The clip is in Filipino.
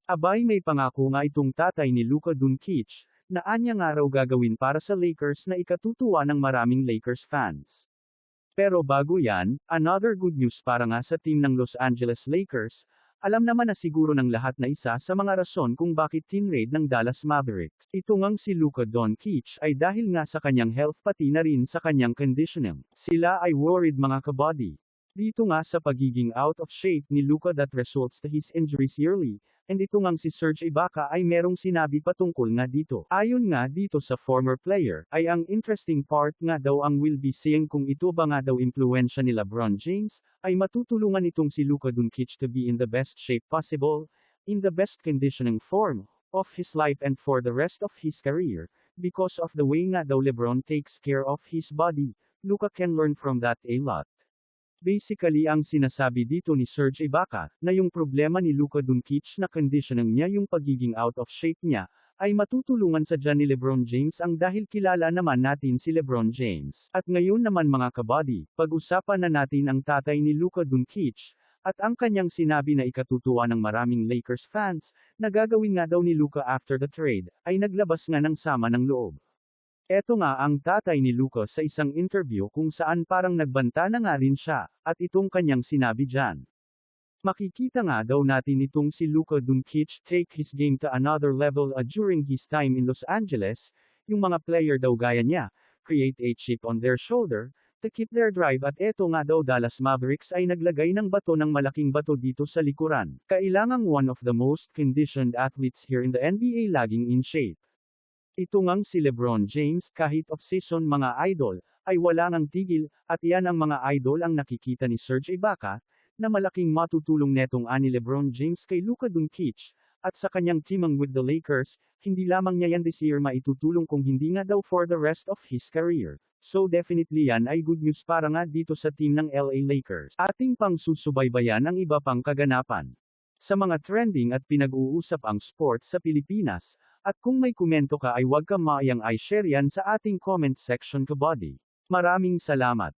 Abay may pangako nga itong tatay ni Luka Doncic, na anya nga raw gagawin para sa Lakers na ikatutuwa ng maraming Lakers fans. Pero bago yan, another good news para nga sa team ng Los Angeles Lakers. Alam naman na siguro ng lahat na isa sa mga rason kung bakit tinrade ng Dallas Mavericks. Ito ngang si Luka Doncic ay dahil nga sa kanyang health pati na rin sa kanyang conditioning. Sila ay worried mga kabody. Dito nga sa pagiging out of shape ni Luka that results to his injuries yearly, and ito ngang si Serge Ibaka ay merong sinabi patungkol nga dito. Ayon nga dito sa former player, ay ang interesting part nga daw ang will be seeing kung ito ba nga daw impluensya ni LeBron James, ay matutulungan itong si Luka Doncic to be in the best shape possible, in the best conditioning form of his life and for the rest of his career, because of the way nga daw LeBron takes care of his body. Luka can learn from that a lot. Basically ang sinasabi dito ni Serge Ibaka, na yung problema ni Luka Doncic na conditioning niya yung pagiging out of shape niya, ay matutulungan sa dyan ni LeBron James ang dahil kilala naman natin si LeBron James. At ngayon naman mga kabady, pag-usapan na natin ang tatay ni Luka Doncic, at ang kanyang sinabi na ikatutuwa ng maraming Lakers fans, na gagawin nga daw ni Luka after the trade, ay naglabas nga ng sama ng loob. Eto nga ang tatay ni Luka sa isang interview kung saan parang nagbanta na nga rin siya, at itong kanyang sinabi dyan. Makikita nga daw natin itong si Luka Doncic take his game to another level during his time in Los Angeles, yung mga player daw gaya niya, create a chip on their shoulder, to keep their drive at eto nga daw Dallas Mavericks ay naglagay ng bato ng malaking bato dito sa likuran. Kailangang one of the most conditioned athletes here in the NBA laging in shape. Ito ngang si LeBron James kahit off-season mga idol, ay wala ngang tigil, at iyan ang mga idol ang nakikita ni Serge Ibaka, na malaking matutulong netong ani LeBron James kay Luka Doncic, at sa kanyang teaming with the Lakers, hindi lamang niya yan this year maitutulong kung hindi nga daw for the rest of his career. So definitely yan ay good news para nga dito sa team ng LA Lakers. Ating pang susubaybayan ang iba pang kaganapan sa mga trending at pinag-uusap ang sports sa Pilipinas, at kung may komento ka ay huwag ka maayang i-share yan sa ating comment section kabady. Maraming salamat.